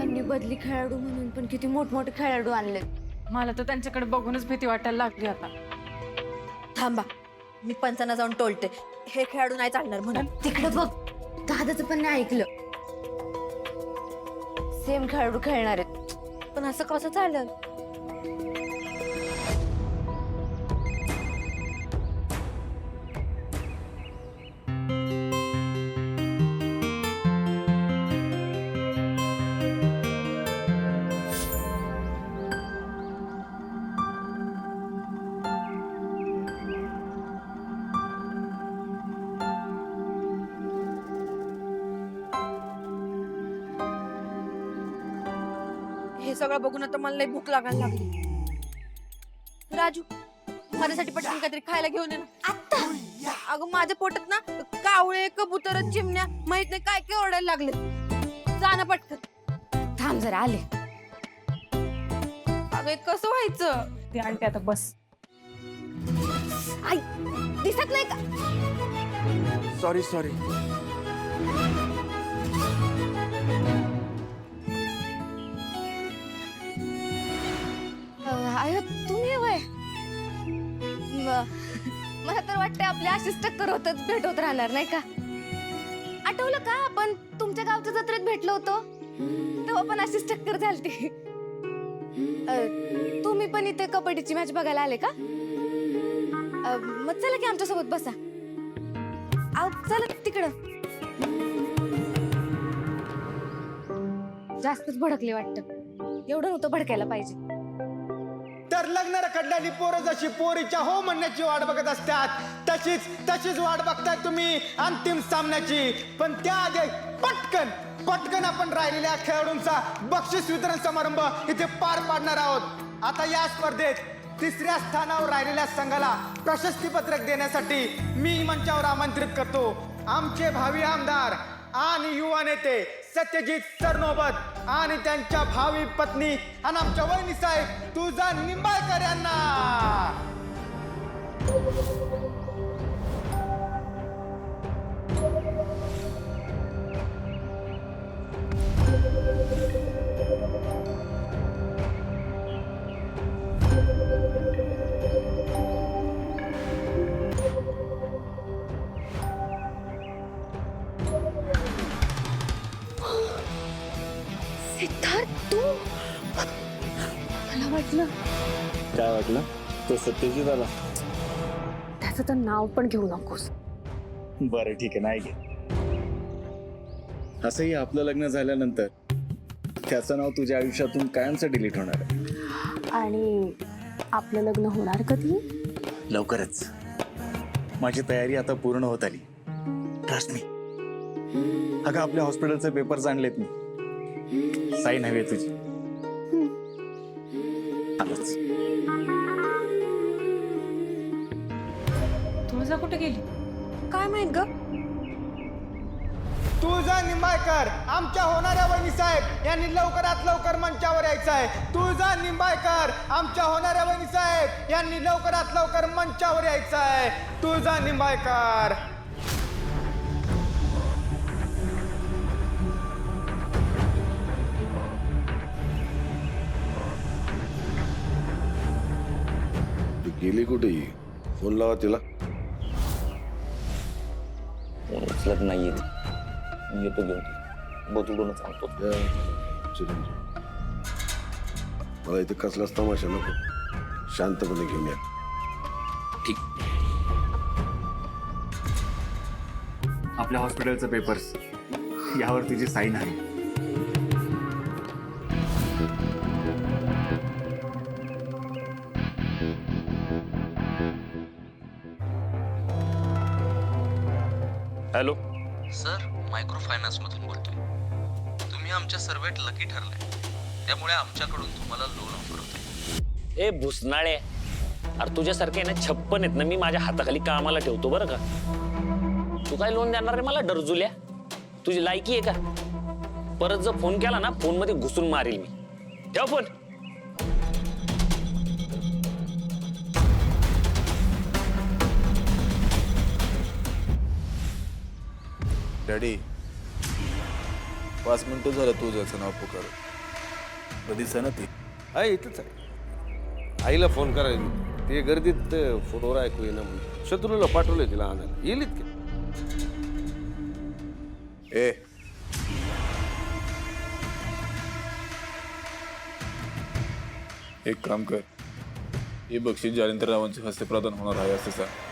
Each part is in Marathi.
त्यांनी बदली खेळाडू म्हणून पण किती मोठमोठे खेळाडू आणले. मला तर त्यांच्याकडे बघूनच भीती वाटायला लागली आता. थांबा, मी पंचांना जाऊन टोलते, हे खेळाडू नाही चालणार म्हणून. तिकडे बघ, दादाचं पण नाही ऐकलं. सेम खेळाडू खेळणार आहेत. पण असं कसं चालेल? हे सगळं बघून आता मला लई भूक लागायला लागली. राजू, माझ्यासाठी पटकन काहीतरी खायला घेऊन ये ना आता. अगं माझ्या पोटात ना कावळे, कबूतर, चिमण्या माहित नाही काय काय ओरडायला लागले. जा ना पटकन. थांब जरा, आले. अगं हे कसं व्हायचं? ती आणते आता, बस. आई, दिसत नाही का? सॉरी. आयो, तुम्ही वय मला तर वाटतं आपल्या अशीच टक्कर होतच भेट होत राहणार नाही का? आठवलं का आपण तुमच्या गावच्या जत्रेत भेटलो होतो तेव्हा पण अशीच टक्कर झालती. तुम्ही पण इथे कबड्डीची मॅच बघायला आले का? मग चला की आमच्या सोबत बसा. चला तिकडं. जास्तच भडकले वाटतं. एवढं नव्हतं भडकायला पाहिजे. तर लग्न रखडलेली पोरं जशी पोरीच्या हो म्हणण्याची वाट बघत असतात, तशीच वाट बघताय तुम्ही अंतिम सामन्याची. पण त्याआधी पटकन आपण राहिलेल्या खेळाडूंचा बक्षीस वितरण समारंभ इथे पार पाडणार आहोत. आता या स्पर्धेत तिसऱ्या स्थानावर राहिलेल्या संघाला प्रशस्ती पत्रक देण्यासाठी मी मंचावर आमंत्रित करतो आमचे भावी आमदार आणि युवा नेते सत्यजित सरनोबत आणि त्यांच्या भावी पत्नी आणि आमच्या वहिनी साहेब तुझा निंबाळकर यांना. सिद्धार्थ, तू? मला वाटलं काय वाटलं? तो सत्यजित आला. त्याचं तर नाव पण घेऊ नकोस. बरं ठीक आहे, नाही घे. असंही आपलं लग्न झाल्यानंतर त्याचं नाव तुझ्या आयुष्यातून कायमचं डिलीट होणार आहे. आणि आपलं लग्न होणार कधी? लवकरच. माझी तयारी आता पूर्ण होत आली. Trust me. अगं आपल्या हॉस्पिटलचे पेपर्स आणलेत मी. साईन हवी आहे तुझी. आलोच. तुळजा कुठे गेली? काय माहित ग? तुझा निंबाळकर आमच्या होणाऱ्या वहिनी साहेब यांनी लवकरात लवकर मंचावर यायचं आहे. तुझा निंबाळकर आमच्या होणाऱ्या वहिनी साहेब यांनी लवकरात लवकर मंचावर यायचं आहे. तुझा निंबाळकर. गेली कुठे? फोन लावा तिला. उचलत नाहीये. येतो घेऊन बोतडूनच आणतो. मला इथे कसलाच तमाशा नको. शांतपणे घेऊन या. ठीक. आपल्या हॉस्पिटलचे पेपर्स यावर तुझी साईन आहे. हॅलो सर, मायक्रो फायनान्स मधून बोलतोय. तुम्ही आमच्या सर्वेत लकी ठरलाय, त्यामुळे आमच्याकडून तुम्हाला लोन ऑफर होते. ए भुसनाळे, अरे तुझ्यासारखे ना 56 आहेत ना मी माझ्या हाताखाली कामाला ठेवतो बरं का. तू काय लोन देणार रे मला डरजुल्या? तुझी लायकी आहे का? परत जर फोन केला ना फोन मध्ये घुसून मारेल मी. ठेव फोन. डॅडी 5 मिनिटं झालं तुझ्याचं नाव पुकार. कधीच ना ती आहे इथंच आहे. आईला फोन करायला ते गर्दीत फोनवर ऐकू येईना म्हणून शत्रूला पाठवलंय तिला आणायला. येईल इतके. ए एक काम कर, हे बक्षीस जालिंदर रावांच्या हस्ते प्रदान होणार आहे असं सांग.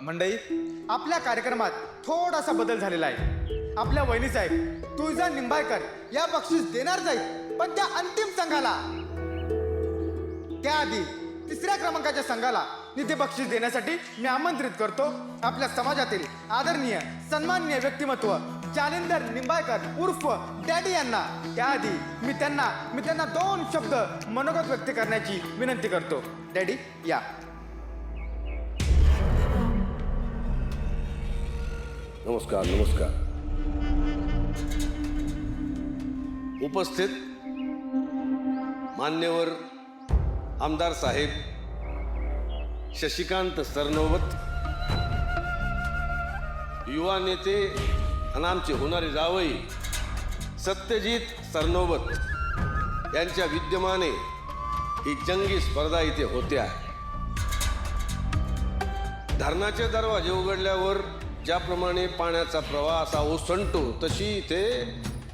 मंडळी, आपल्या कार्यक्रमात थोडासा बदल झालेला आहे. आपल्या वहिनी साहेब तुळजा निंबाळकर या बक्षीस देणार जाईल, पण त्या अंतिम संघाला, त्याआधी 3ऱ्या क्रमांकाच्या संघाला निधी बक्षीस देण्यासाठी मी आमंत्रित करतो आपल्या समाजातील आदरणीय सन्माननीय व्यक्तिमत्व जालिंदर निंबाळकर उर्फ डॅडी यांना. त्याआधी मी त्यांना 2 शब्द मनोगत व्यक्त करण्याची विनंती करतो. डॅडी या. नमस्कार नमस्कार. उपस्थित मान्यवर आमदार साहेब शशिकांत सरनोबत, युवा नेते आणि आमचे होणारे जावई सत्यजित सरनोबत यांच्या विद्यमाने ही जंगी स्पर्धा इथे होते आहे. धरणाचे दरवाजे उघडल्यावर ज्याप्रमाणे पाण्याचा प्रवाह असा ओसंडतो तशी इथे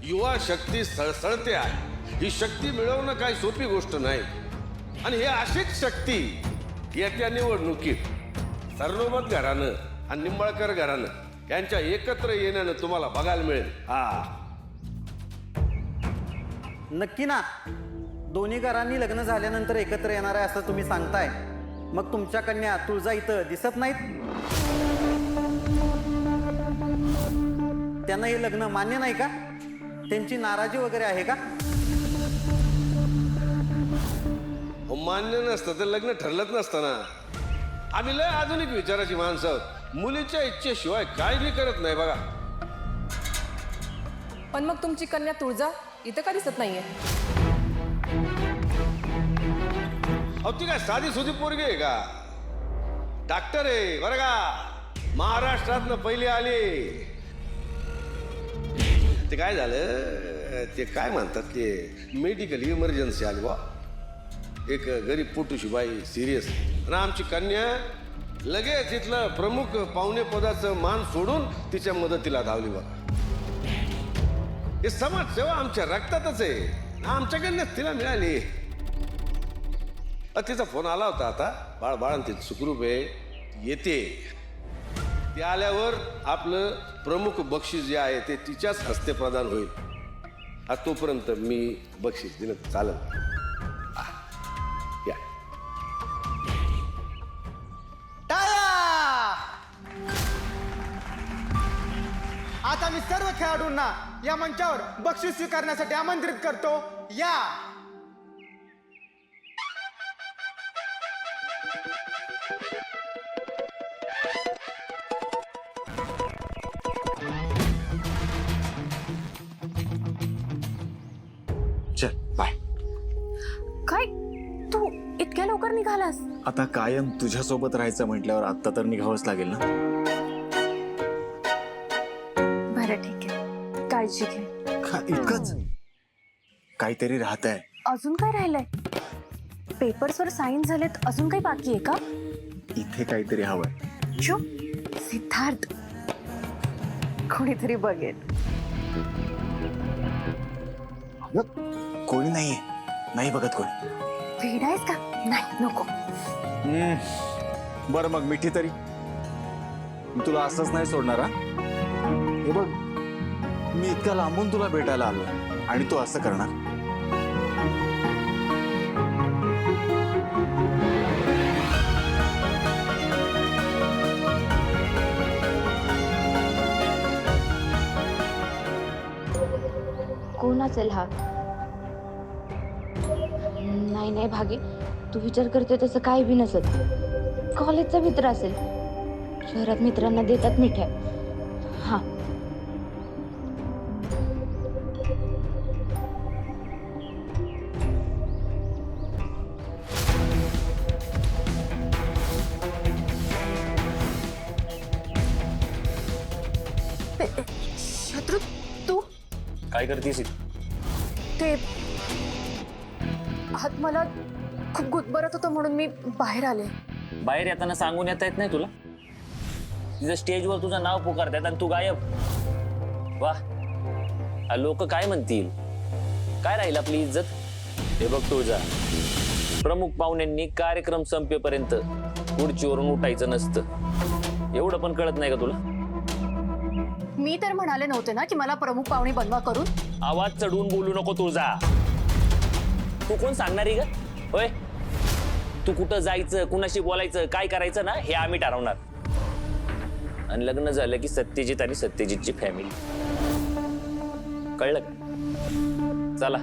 युवा शक्ती सळसळते आहे. ही शक्ती मिळवणं काही सोपी गोष्ट नाही. आणि हे अशीच शक्ती येत्या निवडणुकीत सरनोबत घराणं आणि निंबाळकर घराणं यांच्या एकत्र येण्यानं तुम्हाला बघायला मिळेल. नक्की ना. दोन्ही घरांनी लग्न झाल्यानंतर एकत्र येणार आहे असं तुम्ही सांगताय. मग तुमच्या कन्या तुळजा इथं दिसत नाहीत? त्यांना हे लग्न मान्य नाही का? त्यांची नाराजी वगैरे आहे का? मान्य नसतं तर लग्न ठरलंच नसतं ना. आम्ही लय आधुनिक विचाराची माणसं आहोत. मुलीच्या इच्छेशिवाय काय बी करत नाही बघा. पण मग तुमची कन्या तुळजा इथं का दिसत नाहीये? अहो ती काय साधी सुधी पोरगी आहे का? डॉक्टर आहे बरं का, महाराष्ट्रातनं पहिली आली. ते काय झालं, ते काय म्हणतात ते मेडिकल इमर्जन्सी आली बा. एक गरीब पोटूशी बाई सिरियस, आणि आमची कन्या लगेच इथलं प्रमुख पाहुणे पदाचं मान सोडून तिच्या मदतीला धावली बा. हे समाजसेवा आमच्या रक्तातच आहे. आमच्याकडनं तिला मिळाली. तिचा फोन आला होता आता. बाळांत सुखरूप आहे, येते. ते आल्यावर आपलं प्रमुख बक्षीस जे आहे ते तिच्याच हस्ते प्रदान होईल. तोपर्यंत मी बक्षीस दिलं चालेल. या. टाळ्या! आता मी सर्व खेळाडूंना या मंचावर बक्षीस स्वीकारण्यासाठी आमंत्रित करतो. या. चल बाय. काय तू इतक्या लवकर निघालास? आता कायम तुझ्यासोबत राहायचं म्हटल्यावर आता तर निघावंच लागेल ना. बरं ठीक आहे, काळजी घे. इतकंच काहीतरी राहत आहे. अजून काय राहिलंय? पेपर्सवर साईन झालेत, अजून काही बाकी आहे का? इथे काहीतरी हवंय. चुप सिद्धार्थ, कोणीतरी बघेल. कोणी नाहीये, नाही बघत कोणी. वेडा आहेस का? नाही नको. बरं मग मिठी तरी. मी तुला असंच नाही सोडणार. हे बघ, मी इतक्या लांबून तुला भेटायला आलो आणि तू असं करणार? कोण असेल हा? नाही भागे, तू विचार करते तसं काही बी नसत. कॉलेजचा मित्र असेल. शहरात मित्रांना देतात मिठ्या. हा, काय करतीस? ते हात मला खूप गुदमरत होतं म्हणून मी बाहेर आले. बाहेर येताना सांगून येता येत नाही तुला? तिथं स्टेजवर तुझं नाव पुकारतात आणि तू गायब. वा, लोक काय म्हणतील? काय राहील आपली इज्जत? हे बघ तुझा प्रमुख पाहुण्यांनी कार्यक्रम संपेपर्यंत खुर्चीवरून उठायचं नसतं. एवढं पण कळत नाही का तुला? मी तर म्हणाले नव्हते ना की मला प्रमुख पाहुणे बनवा करून. आवाज चढवून बोलू नको तुझा. तू कोण सांगणारी का? होय, तू कुठं जायचं, कुणाशी बोलायचं, काय करायचं ना हे आम्ही ठरवणार. आणि लग्न झालं की सत्यजित आणि सत्यजितची फॅमिली. कळलं का? चला.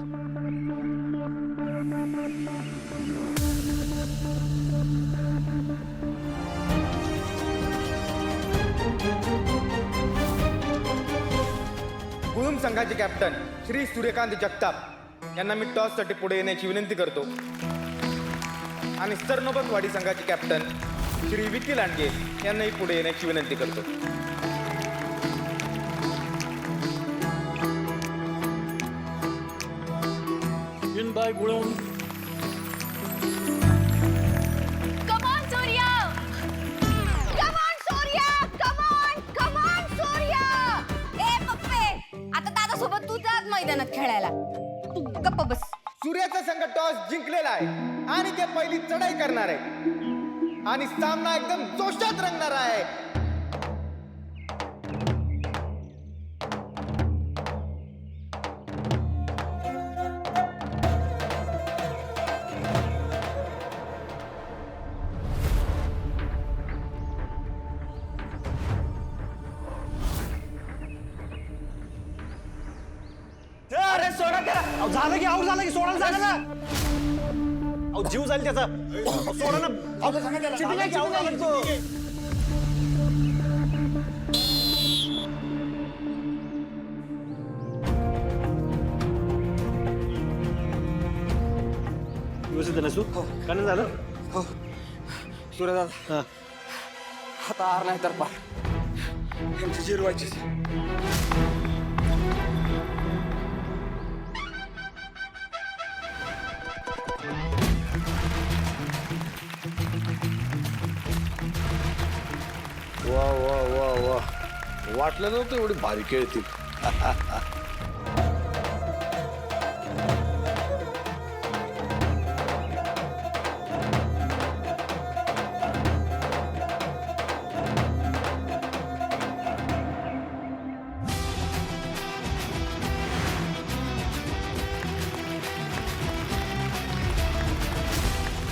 गुळूम संघाचे कॅप्टन श्री सूर्यकांत जगताप यांना मी टॉससाठी पुढे येण्याची विनंती करतो. आणि सरनोबतवाडी संघाचे कॅप्टन श्री विकी लांडगे यांनाही पुढे येण्याची विनंती करतो. Come on, Surya! Come on, Surya! Come on! Come on, Surya! ए पप्पे, आता दादासोबत तू जात मैदानात खेळायला. तू गप्प बस. सूर्याचा संघ टॉस जिंकलेला आहे आणि ते पहिली चढाई करणार आहे आणि सामना एकदम जोशात रंगणार आहे. अरे सोडा त्याला. झालं की आऊट झालं की सोडायला सांगा ना. जीव जाईल त्याचा. सोडा ना. चिडला की out झाला तो. व्यवस्थित नसू का नाही झालं? हो सूर्यदादा, आता हार नाही तर पार यांची जिरवायची. वा वा वा वा, वाटलं नव्हतं एवढी भारी खेळतील.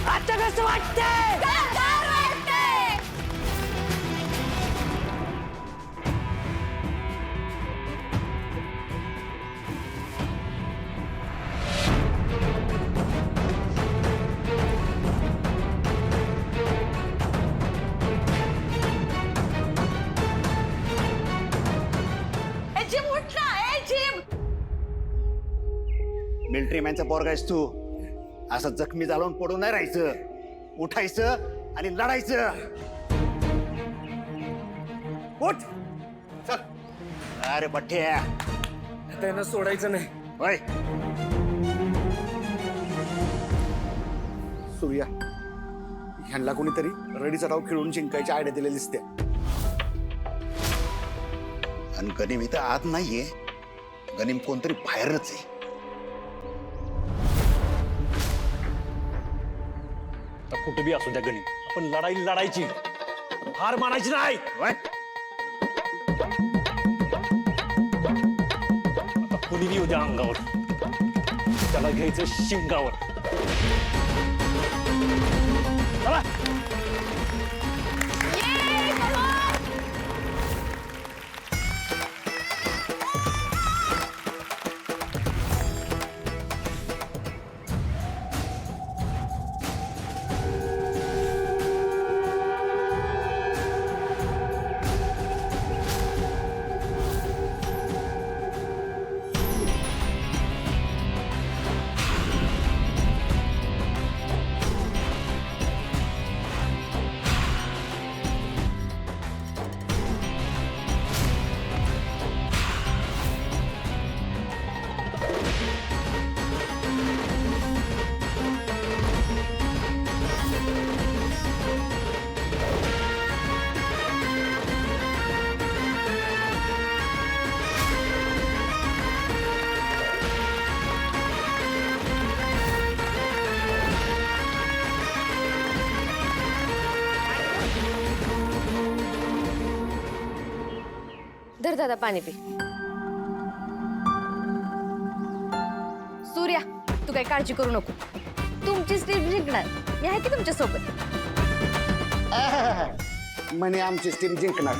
आता कसं वाटतंय? गार वाटतंय. ए जिम उठ ना. ए जिम. मिलिटरी मॅनचा पोरगा आहेस तू. असं जखमी झालं पडून नाही राहायचं. उठायचं आणि लढायचं. उठ चल. अरे बठ्ठ्या, त्यांना सोडायचं नाही. होय. सूर्या, ह्यांना कोणीतरी रडीचा डाव खेळून जिंकायची आयडिया दिलेली दिसते. आणि गनिम इथं आत नाहीये. गनिम कोणतरी बाहेरच आहे. कुठे बी असू द्या गणित, आपण लढाई लढायची, हार मानायची नाही. आता कुणी येऊ द्या अंगावर, त्याला घ्यायचं शिंगावर. चला. धर दादा पाणी पी. सूर्या, तू काही काळजी करू नको. तुमची टीम जिंकणार. मी आहे की तुमच्या सोबत. म्हणे आमची टीम जिंकणार.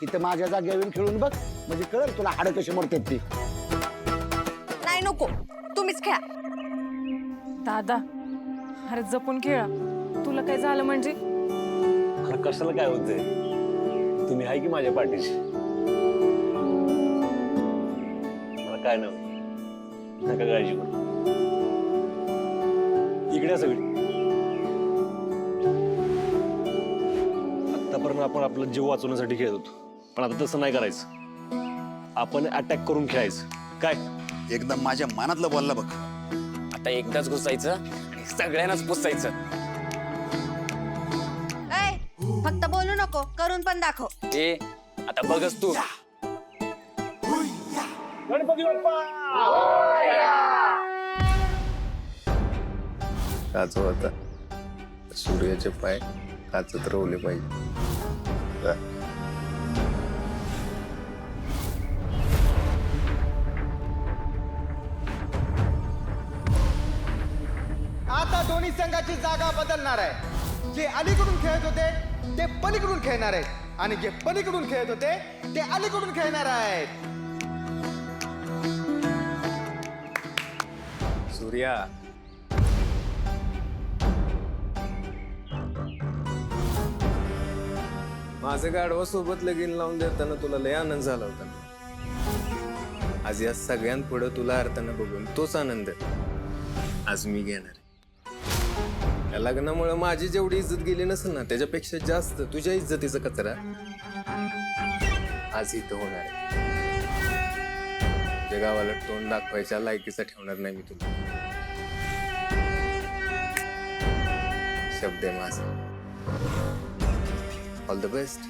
इथं माझ्या जागेवर खेळून बघ, म्हणजे कळलं तुला हाडं कशी मोडतात ती. नाही नको, तुम्हीच खेळा. दादा अरे जपून खेळा. तुला काय झालं म्हणजे? मला कशाला काय होतंय, तुम्ही आहे की माझ्या पाठीशी. मला काय नाही होत. नका काळजी करू. इकडे सगळी. आतापर्यंत आपण आपला जीव वाचवण्यासाठी खेळत होतो, पण आता तसं नाही करायचं. आपण अटॅक करून खेळायचं. काय एकदम माझ्या मनातलं बोलला बघ. आता एकदाच घुसायचं आणि सगळ्यांनाच पुसायचं. ए, फक्त बोलू नको, करून पण दाखव. ए आता बघच तू. काचो आता सूर्याचे पाय काचत रोवले पाहिजे. आता दोन्ही संघाची जागा बदलणार आहे. जे अलीकडून खेळत होते ते पलीकडून खेळणार आहेत आणि जे पलीकडून खेळत होते ते अलीकडून खेळणार आहेत. सूर्या, माझं गाढवा सोबत लगीन लावून देताना तुला लय आनंद झाला होता. आज या सगळ्यांपुढं तुला अर्थानं बघून तोच आनंद आज मी घेणार. या लग्नामुळे माझी जेवढी इज्जत गेली नसेल ना, त्याच्यापेक्षा जास्त तुझ्या इज्जतीचा कचरा आज इथं होणार आहे. तुझ्या गावाला तोंड दाखवायच्या लायकीचा ठेवणार नाही मी तुला. शब्द आहे माझा. All the best.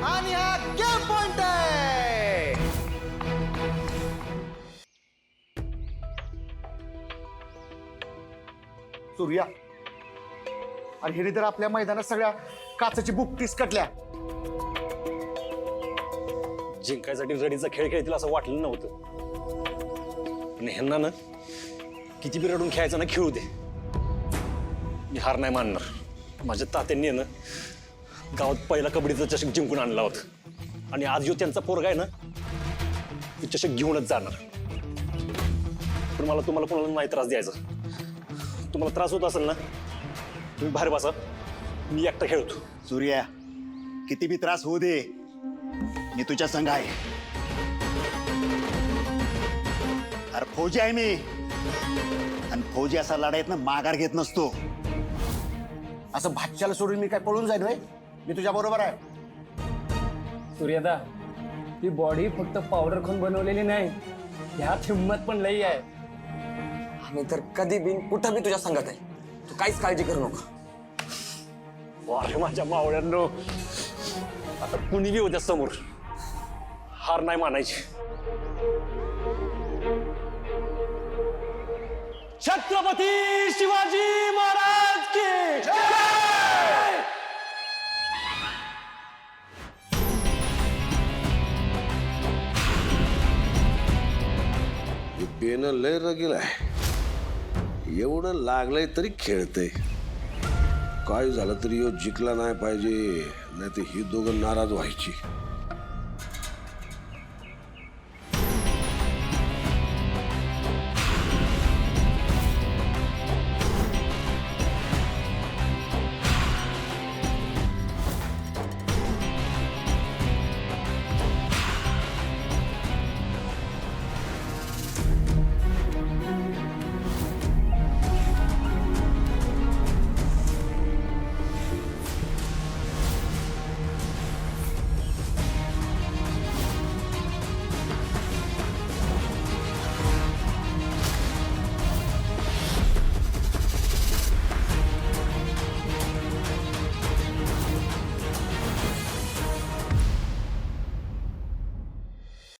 आणि हा गेम पॉइंट आहे. सूर्या, आणि हे तर आपल्या मैदानात सगळ्या काचाची बुकटीस कटल्या. जिंकायसाठी रडीचा खेळ खेळतील असं वाटलं नव्हतं, पण ह्यांना ना किती बी रडून खेळायचं ना खेळू दे. मी हार नाही मानणार. माझ्या तात्यांनी ना गावात पहिला कबड्डीचा चषक जिंकून आणला होता, आणि आज जो त्यांचा पोरगा आहे ना, तो चषक घेऊनच जाणार. पण मला तुम्हाला कोणाला नाही त्रास द्यायचा. तुम्हाला त्रास होत असेल ना, तुम्ही बाहेर बसा, मी एकटा खेळतो. सूर्या, किती बी त्रास होऊ दे, मी तुझ्या संघ आहे. अरे फौजी आहे मी, आणि फौजी असा लढाईत ना माघार घेत नसतो. असं भाच्याला सोडून मी काय पळून जाईल होय? मी तुझ्या बरोबर आहे. सूर्यदा, ती बॉडी फक्त पावडर खाऊन बनवलेली नाही, ह्यात हिंमत पण लई आहे. आम्ही तर कधी बी कुठं बी तुझ्या संगत आहे. तू काहीच काळजी करू नको. अरे माझ्या मावळ्यांनो, आता कुणी बी होत्या समोर, हार नाही मानायची. छत्रपती शिवाजी महाराज की जय! बेन लय रगील आहे. एवढं लागलंय तरी खेळतय. काय झालं तरी यो जिंकला नाही पाहिजे, नाही तर ही दोघं नाराज व्हायची.